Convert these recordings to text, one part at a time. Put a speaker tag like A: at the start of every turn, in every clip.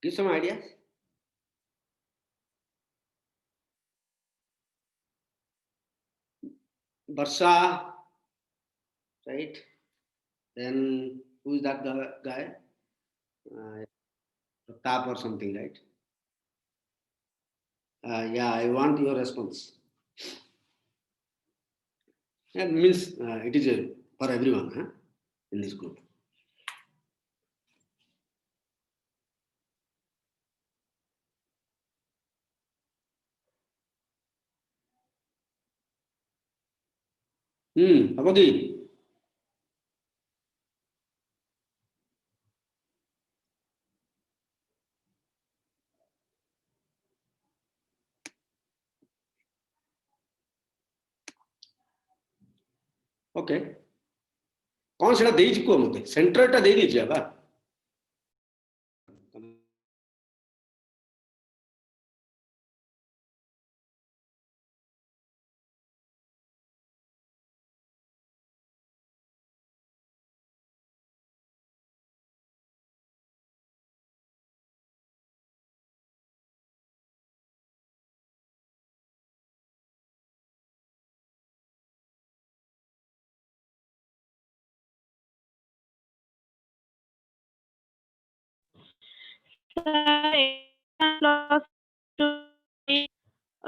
A: Give some ideas. Barsha, right? Then who is that guy? Tap or something, right? Yeah, I want your response. That means it is for everyone, huh? In this group. Apagi. Okay. कौन सेटा देइछि को मते सेंटरटा देइ दिछि बा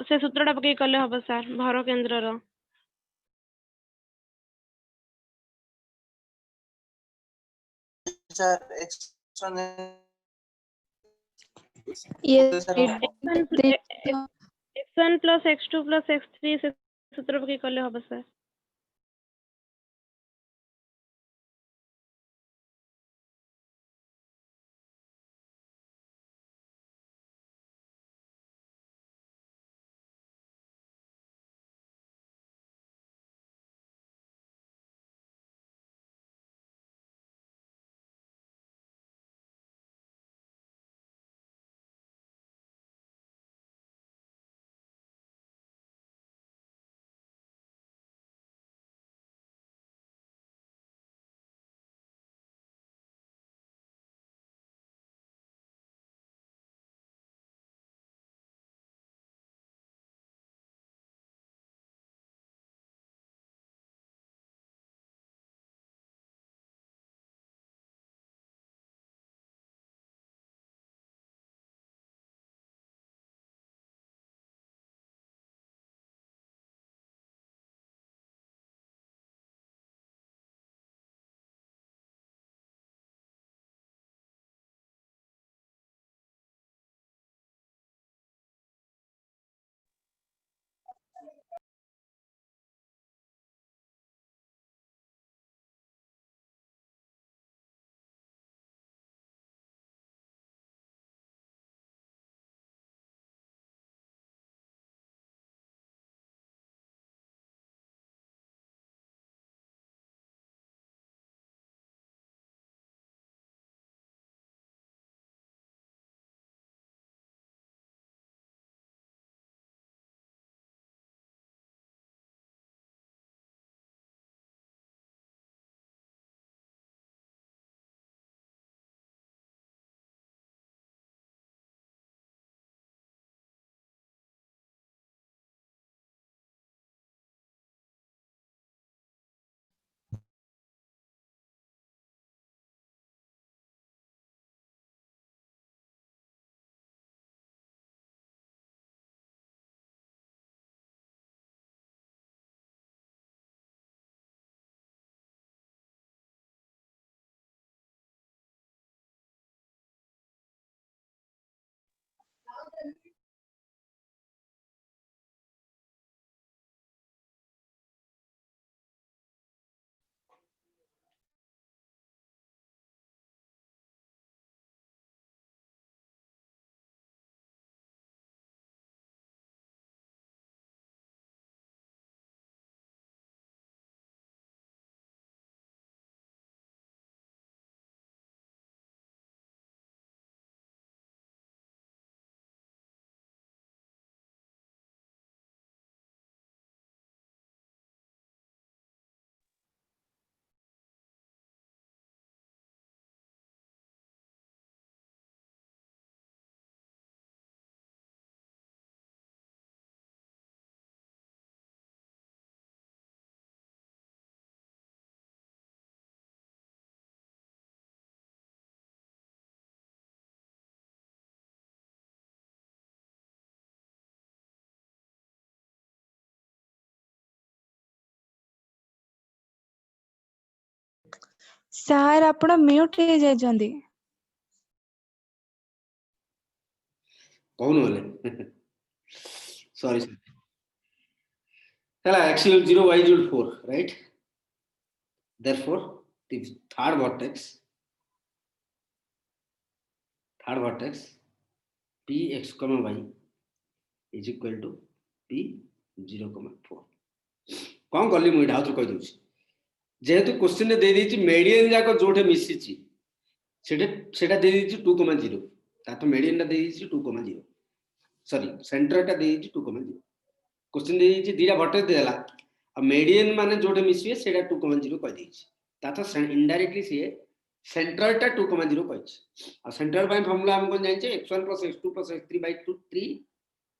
B: से सूत्रटा पकई कले हबो sir भर केन्द्र रो
C: sir x1
D: Yes,
C: sir
B: x1 plus x2 plus x3 से सूत्र पकई कले हबो सर
C: ସାର୍ ଆପଣ ମ୍ୟୁଟ୍ ହେଇଯାଇଛନ୍ତି।
A: कौन वाले sorry चला x equal 0 y equal 4 right therefore the third vertex p x comma y is equal to p 0 comma 4 कौन कली मुझे आउथर कहि दउछि जेहेतु क्वेश्चन दे देछि मीडियन जाको जोठे मिसिछि सेटा दे देछि 2 comma 0 ता तो मीडियन टा दे देछि 2 comma 0 सॉरी सेंटर टा दे देछि 2 comma 0 क्वेश्चन दे देछि दीरा वर्टेक्स देला आ मीडियन माने जोठे मिसिए सेटा 2 comma 0 कहि देछि ता तो इनडायरेक्टली से सेंटर टा 2 comma 0 कहि आ सेंटर बाय फार्मूला हम कोन जानि छे x1 + x2 + x3 by 2 3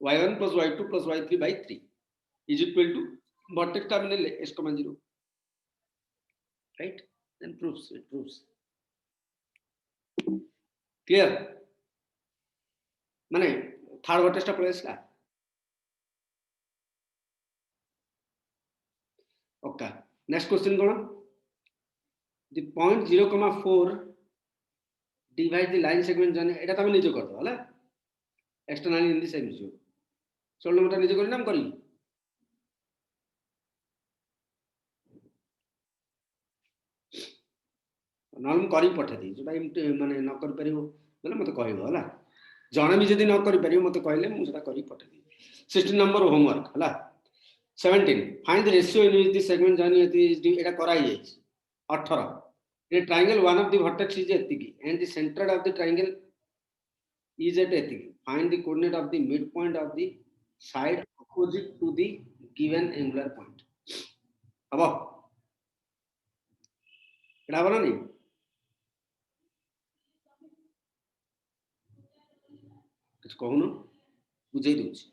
A: y1 + y2 + y3 by 3 is equal to vertex terminal s comma 0 right then proves clear माने थर्ड वर्टेक्स टा पळेसला ओके नेक्स्ट क्वेश्चन कोन the point 0,4 divide the line segment जाने एटा तमे निजे कर दो हला externally in the same ratio solve number निजे करी नाम करी नॉर्मल करी पठा दी जोटा माने न कर परियो बोले मते कहबो हला जणे भी जदी न कर परियो मते कहले मु सेटा करी पठा दी 16 नंबर होमवर्क हला 17 find the ratio in which the segment journey एटा कराई जाई 18 the triangle one of the vertex is etiki and the center of the triangle is at etiki find the coordinate of the midpoint of the side opposite to the given angular point अब एटा बना नहीं कुछ कहून बुझे दूची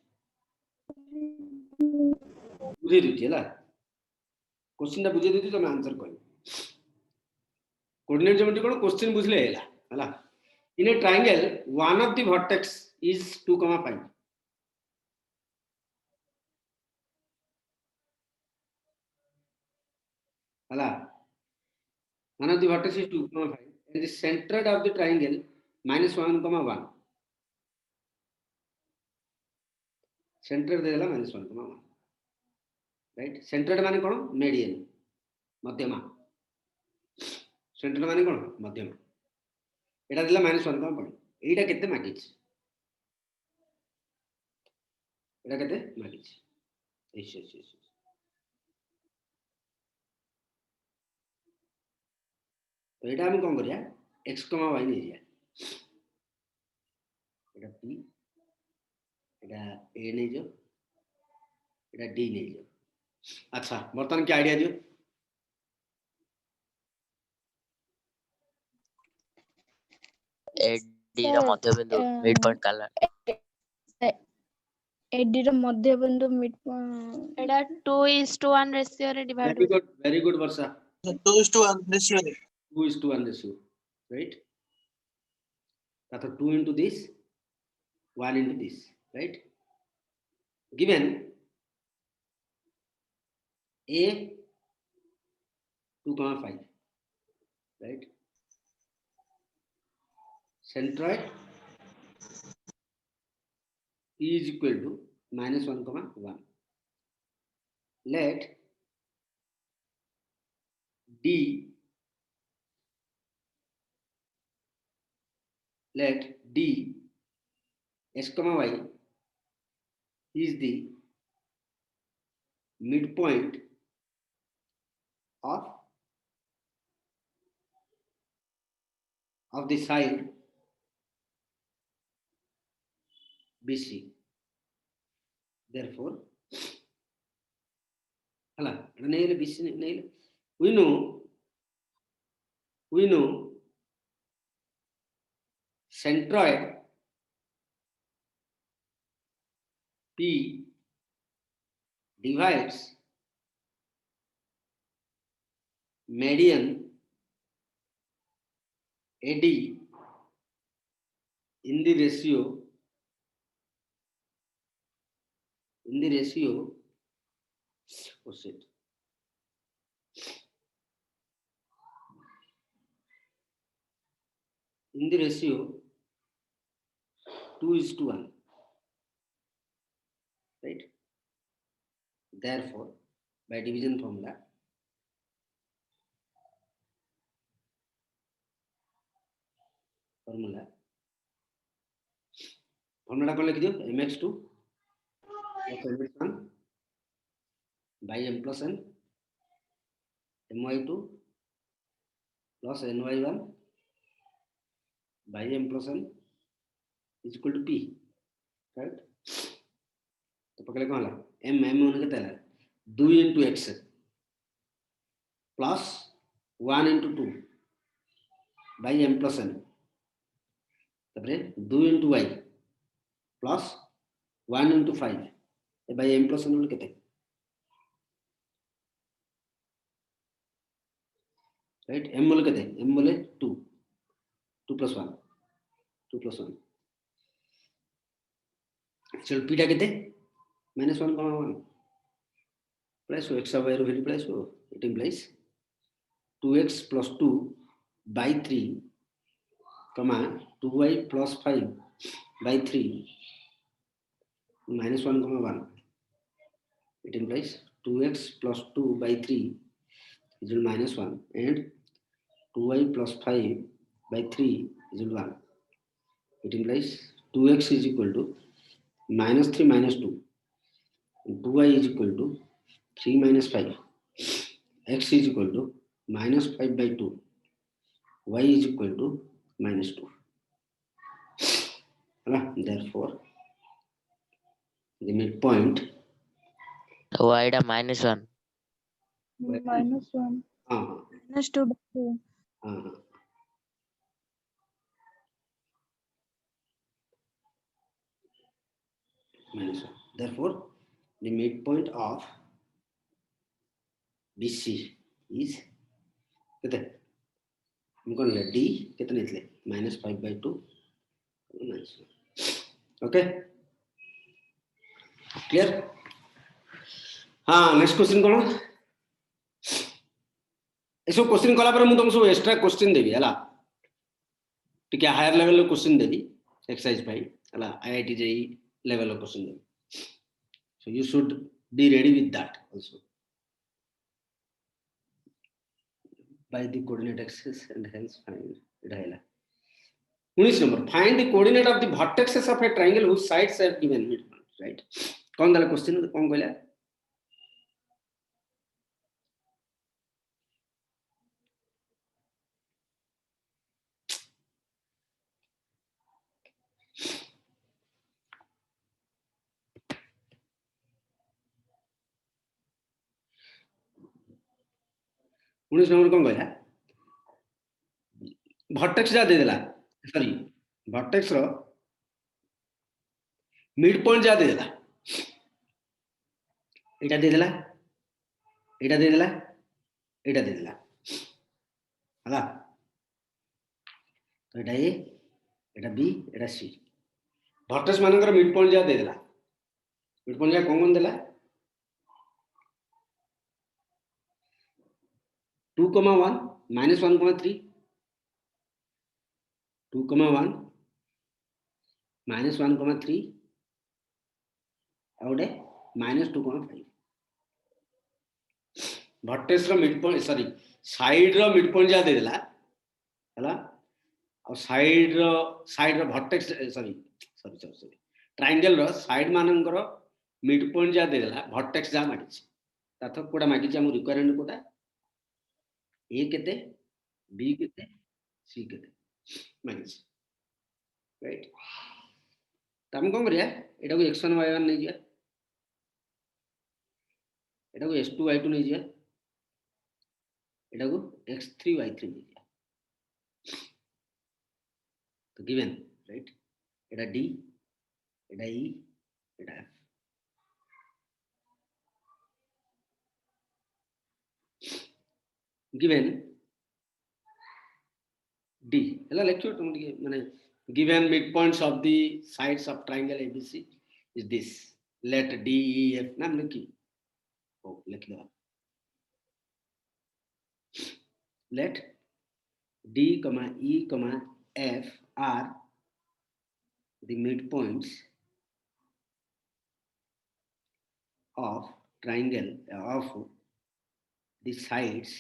A: हला question बुझे दूची तुम answer कह coordinate geometry कोन question बुझले हला हला in a triangle one of the vertex is 2,5 हला one of the vertex is 2,5 and the center of the triangle -1,1 center देला -1,1 राइट सेंटर माने कोन मीडियन मध्यमा सेंटर माने कोन मध्यमा एटा देला -1,1 पॉइंट एटा केते मागिछ एटा केते मागिछ यस तो एटा हम कोन करिया x, y नै दिया एटा p एटा a नै जो एटा d नै जो अच्छा बर्तमान के आईडिया दियो
D: एडी रो मध्यबिंदु मिड पॉइंट काला
B: एडी रो मध्यबिंदु मिड पॉइंट एटा 2:1 रेशियो रे divide
A: very good Varsha
E: 2:1 ratio
A: 2:1 ratio right that 2 into this 1 into this right given a 2,5 right centroid p is equal to -1,1 let d s comma y is the midpoint of the side BC. Therefore, BC we know centroid P divides median AD in the ratio what's it in the ratio 2:1, right? Therefore, by division formula, formula कौन लिख दियो mx2 plus mx1 by m plus n my2 plus ny1 by m plus n is equal to p, right? तो पकड़े कौन ला m होने के तला 2 into x plus 1 into 2 by m plus n तबरे 2 into y plus 1 into 5 by m plus n बोले कितने, right? m बोले कितने, m बोले 2 plus 1 चलो पीटा कितने -1, plus x of y value plus it implies 2x plus 2 by 3 comma 2y plus 5 by 3 -1, 1. It implies 2x plus 2 by 3 is equal to -1 and 2y plus 5 by 3 is equal to 1. It implies 2x is equal to -3 minus 2 and 2y is equal to 3 minus 5. X is equal to -5 by 2. Y is equal to -2. Therefore, the midpoint
D: y টা -1
C: -1 -2 by 2.
A: -1. Therefore, the midpoint of BC is कितने हमको D कितने थे -5 by 2 -1. Okay, clear? हाँ, next question कौन? ऐसे question कला पर मुझे तुमको एक्स्ट्रा क्वेश्चन देवी है ला, ठीक है? हायर लेवल लो क्वेश्चन देवी एक्सरसाइज भाई है ला, IIT JEE level low question Devi. So you should be ready with that also. By the coordinate axis and hence find it है 19 number, find the coordinate of the vertices of a triangle whose sides are given midpoint, right? कौन दाला question कौन कहला? उन्नीस number कौन कहला? Vertex जा दे देला, सॉरी वर्टेक्स रो मिड पॉइंट जा दे देला, एटा दे देला, एटा दे देला, एटा दे देला हला, तो एटा ए, एटा बी, एटा सी. वर्टेक्स मानकर मिड पॉइंट जा दे देला, मिड पॉइंट जा कौन देला 2,1 -1,3 2,1 -1,3 और -2,5. वर्टेक्स रो मिड पॉइंट सॉरी साइड रो मिड पॉइंट जा दे देला हला, और साइड रो वर्टेक्स सॉरी ट्रायंगल रो साइड मानकर मिड पॉइंट जा दे देला, वर्टेक्स जा मागिछ ताथ कोडा मागिछ हम रिक्वायरमेंट कोडा ए केते बी केते सी केते मागिछ, राइट? तम कोन करिया एटा को x1 y1 नै जिया, एटा को s2 y2 नै जिया, एटा को x3 y3 नै जिया. तो गिवन, राइट? एटा d, एटा e, एटा f. Given D, हला लेक्चर तुम माने given midpoints of the sides of triangle ABC is this. Let D, E, F नाम लिखी, ओ लिख दो. Let D, E, F are the midpoints of triangle of the sides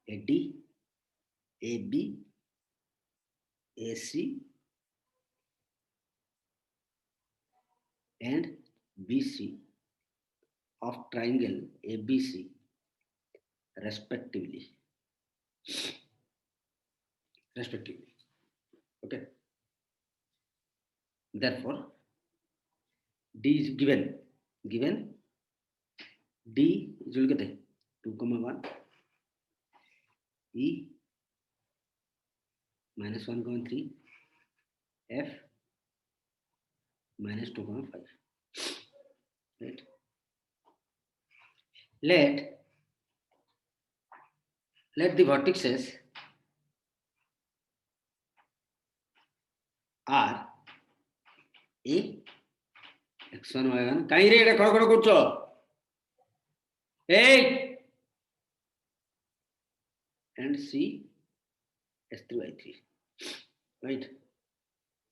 A: AD, AB, AC, and BC of triangle ABC respectively. Okay. Therefore, D is given. D is equal to 2, 1, E minus 1, 3, F minus 2, 5. Right. Let the vertices are A x1 y1 কাই রে এটা খড়খড় করছো এই and C s3 y3 right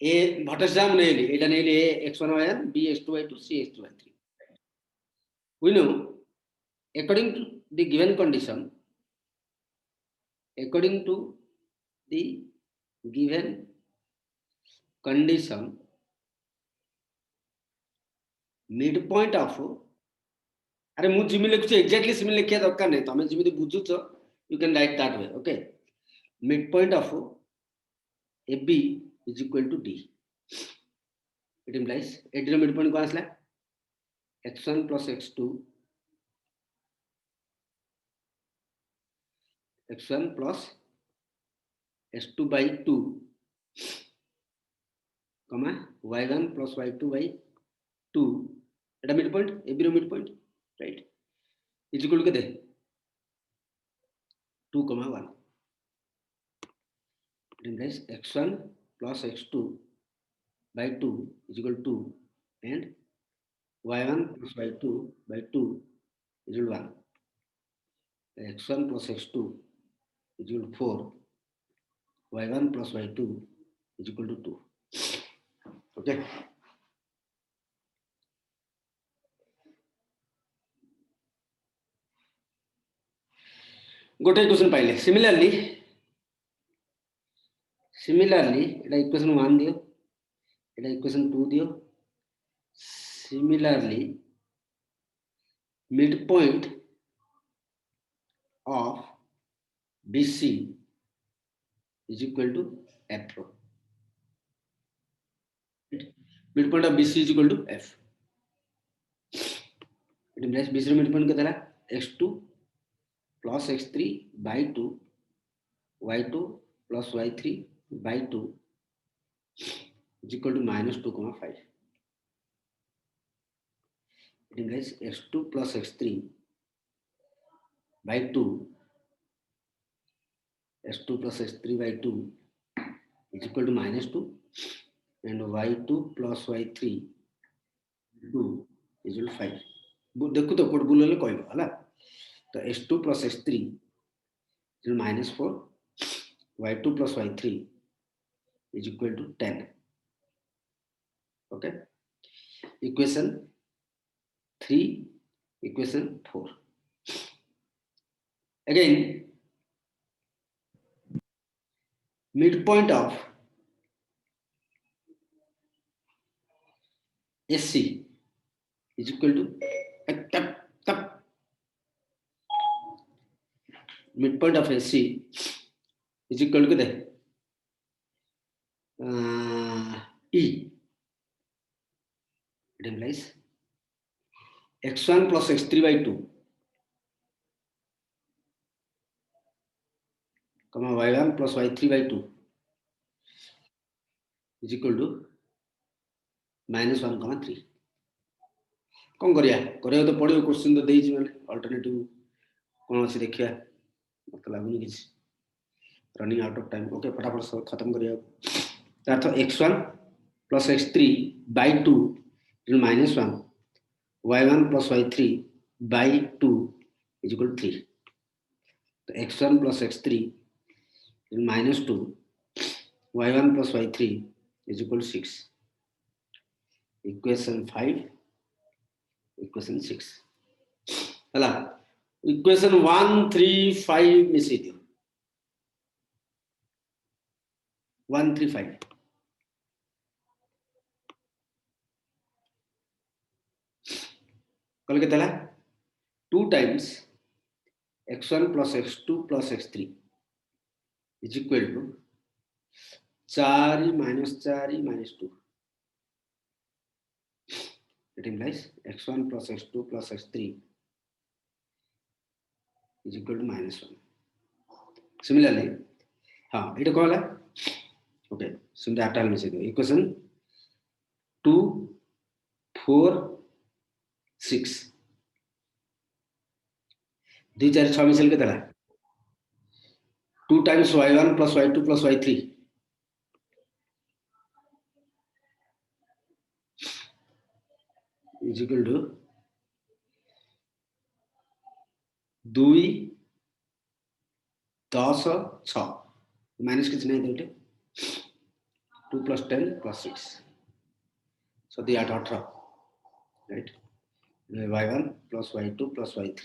A: A vertices নেইলি এটা নেইলি A x1 y1 B x2 y2 C x3 y3 we know according to the given condition midpoint of अरे मु Jimmy लिखुछ exactly similar लिखिया दरकार नै तमे जिमिति बुझुछ you can write that way okay midpoint of AB is equal to D it implies AD ର midpoint कोन आसला x1 plus x2 plus s2 by 2 comma y1 plus y2 by 2 এটা midpoint AB ର midpoint right is equal to केते 2, 1 it implies x1 plus x2 by 2 is equal to 2 and y1 plus y2 by 2 is equal to 1 x1 plus x2 is equal to 4 y1 plus y2 is equal to 2 okay गोटे equation पाइले similarly एटा equation 1 दियो एटा equation 2 दियो similarly midpoint of BC is equal to F midpoint of BC is equal to F it implies BC midpoint केतला x2 plus x3 by 2 y2 plus y3 by 2 is equal to minus 2, 5 it implies x2 plus x3 by 2 x2 plus x3 by 2 is equal to minus 2 and y2 plus y3 2 is equal to 5 देखो तो code बुलले कहलो हला तो s2 plus s3 is minus 4 y2 plus y3 is equal to 10 okay equation 3 equation 4 again midpoint of SC is equal to midpoint of SC is equal to E it implies x1 plus x3 by 2 comma y1 plus y3 by 2 is equal to minus 1, 3 कौन करिया तो पड़ियो question तो देई माने alternative कोन अछि देखिया मत लागुनी किछ running out of time okay फटाफट सब खत्म करिया अर्थ x1 plus x3 by 2 is minus 1 y1 plus y3 by 2 is equal to 3 तो x1 plus x3 then minus 2 y1 plus y3 is equal to 6. Equation 5, equation 6. Hala. Equation 1, 3, 5 मिसे दियो 1, 3, 5. कल के तला 2 times x1 plus x2 plus x3 is equal to 4 minus 4 minus 2. It implies x1 plus x2 plus x3 is equal to minus 1. Similarly, हाँ इटे कौन है? Okay, simple Atal में से दो equation 2, 4, 6. 2, 4, 6 मिसल के तला 2 times y1 plus y2 plus y3 is equal to 2, 10, 6 minus कितना है देखते 2 plus 10 plus 6 so the 18 right y1 plus y2 plus y3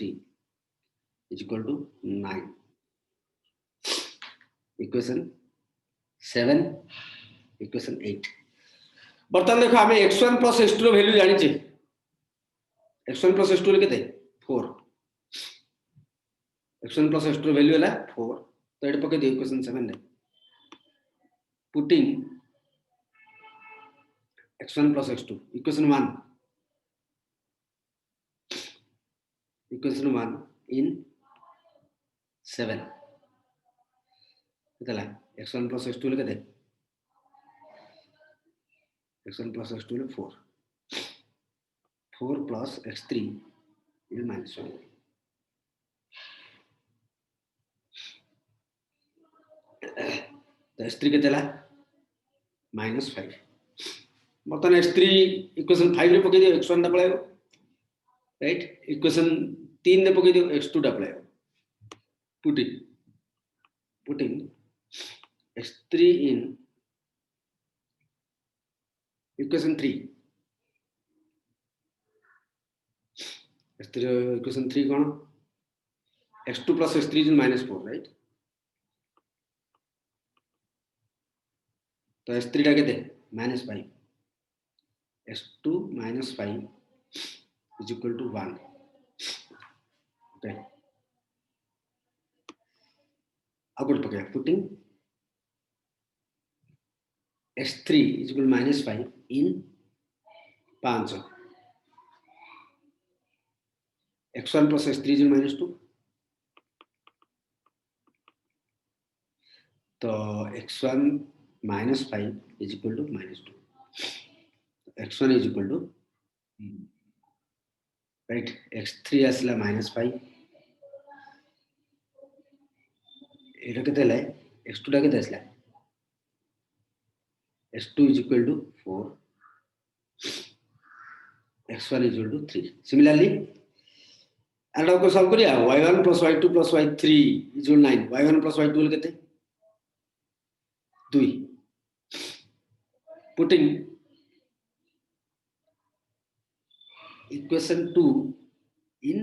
A: is equal to 9 equation 7 equation 8 बर्तमान देखो हमें x1 plus x2 वैल्यू जानी चाहिए x1 plus x2 केते 4 x1 plus x2 value है 4 तो एट पके दे इक्वेशन 7 रे putting x1 plus x2 equation 1 in 7 कितना x1 plus x2 ले केते x1 plus x2 ले 4 plus x3 is minus 1 तो x3 केते ला minus 5 बर्तमान x3 इक्वेशन 5 रे पके दियो x1 डबल आयो राइट इक्वेशन 3 ने पके दियो x2 डबल आयो putting x3 in equation 3 x3 equation 3 कौन x2 plus x3 is minus 4 right तो x3 टा केते minus 5 x2 minus 5 is equal to 1 okay अब कुछ पकड़ा putting x3 is equal to minus 5 in 5 x1 plus x3 is minus 2 तो x1 minus 5 is equal to minus 2 x1 is equal to right x3 asla minus 5 এটা কেতে লাই x2 টা কেতে আসলা x2 is equal to 4 x1 is equal to 3 similarly and को solve करिया y1 plus y2 plus y3 is equal to 9 y1 plus y2 ले केते 2 putting equation 2 in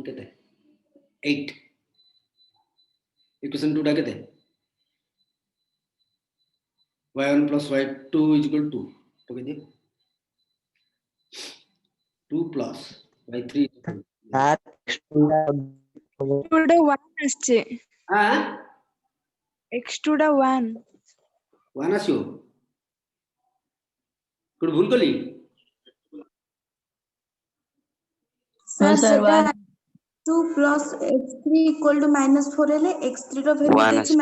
A: केते 8 equation 2 टा केते y1 plus y2 is equal to 2 तो के 2 plus y3
D: sir
C: x2 টা 1 আসছে
A: हां
C: x2 টা 1
A: 1 আসিও কোন ভুল করলি
F: सर सेटा 2 plus x3 equal to minus 4 हेले x3 रो वैल्यू
D: One
F: देछि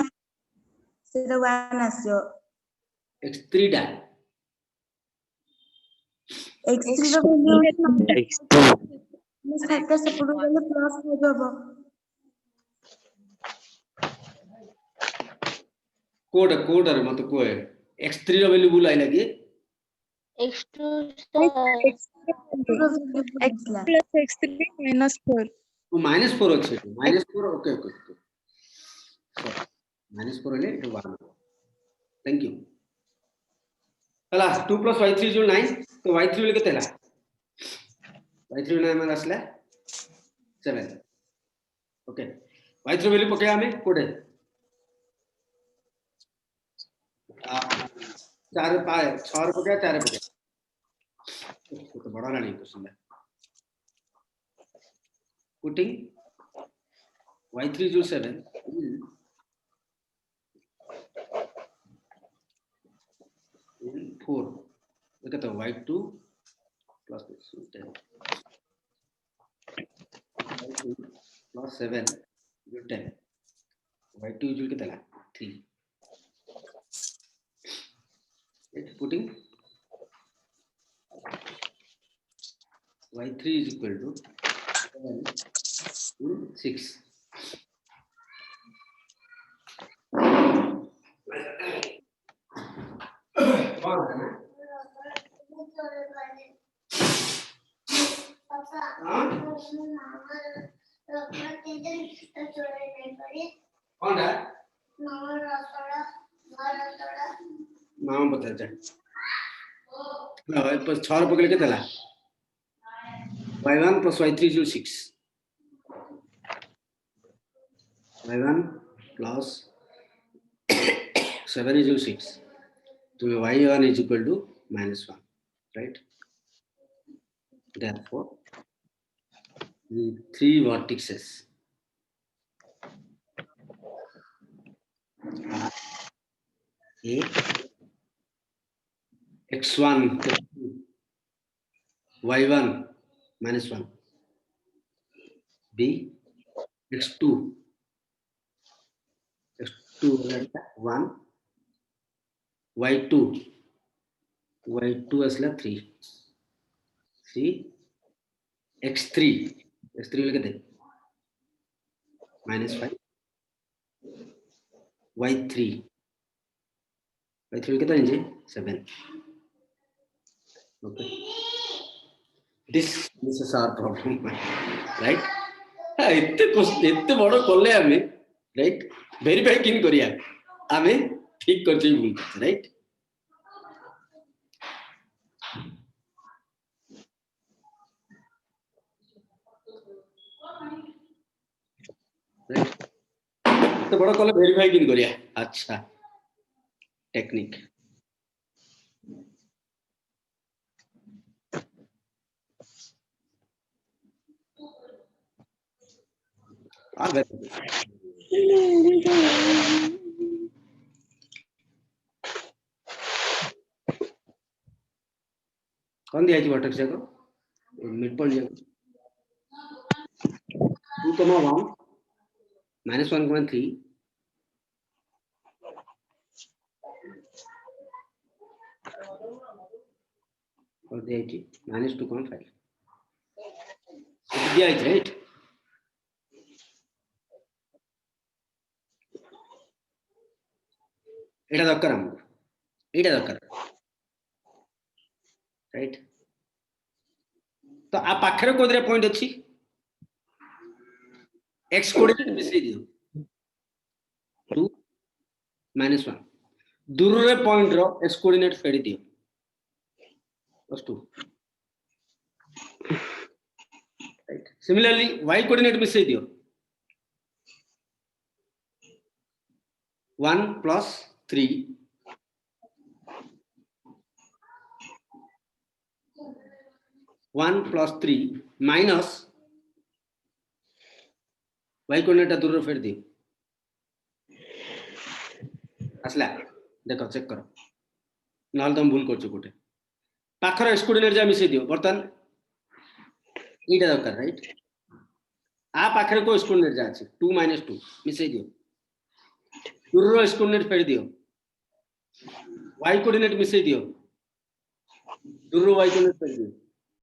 F: सेटा 1 आसियो
A: x3 टा
F: x3 रो वैल्यू
D: x2
F: सेटा सपोर्ट गले प्लस हो जाबो
A: कोड रे मत को x3 रो वैल्यू भूल आइला कि
B: x2
F: x plus x3 minus 4
A: -4 ଅଛି -4 ओके ओके -4 ହେଲେ ଏଠୁ 1 थैंक यू हला 2 + y3 जो 9 तो y3 बोले केते हला y3 ने हमर आसला 7 ओके y3 वैल्यू पके हमें कोडे 4 पाए 6 रे पके 4 रे पके तो बड़ा रानी क्वेश्चन है putting y3 जो 7 in 4 look at the y2 plus this 10 y2 plus 7 equal 10 y2 equal कितना 3 it's putting y3 is equal to 7 in 6 कौन है नाम बता जा ना पर 6 पकड़ के तला y1 plus y3 is 6 y1 plus 7 is 6 so y1 is equal to -1 right therefore the 3 vertices are A x1 y1 -1 b x2 1 y2 असला 3 x3 बोले कहते -5 y3 कहते हैं 7 okay this is our problem right इतने बड़ कले आमे right verify किन करिया आमे ठीक करते भूल करते राइट इतने बड़ कले वेरीफाई किन करिया अच्छा टेक्निक कौन दिया वर्टेक्स जाको मिड पॉइंट जाको 2, 1 -1,3 और दिया -2,5 दिया राइट एटा दरकार हमको एटा दरकार राइट तो आ पाखरे कोदरे पॉइंट अछि x कोऑर्डिनेट मिसै दियो 2 -1 दूर रे पॉइंट रो x कोऑर्डिनेट फेडी दियो +2 राइट सिमिलरली y कोऑर्डिनेट मिसै दियो 1 + 3 1 + 3 माइनस y कोऑर्डिनेट दूर फेर दियो असला देखो चेक करो नाल तुम भूल करछो कोटे पाखर x कोऑर्डिनेट जा मिसै दियो बर्तन इटा दरकार राइट आ पाखरे को x कोऑर्डिनेट जा अछि 2 - 2 मिसै दियो दूर रो x कोऑर्डिनेट फेर दियो y कोऑर्डिनेट मिसै दियो दूर रो y कोऑर्डिनेट फेर दियो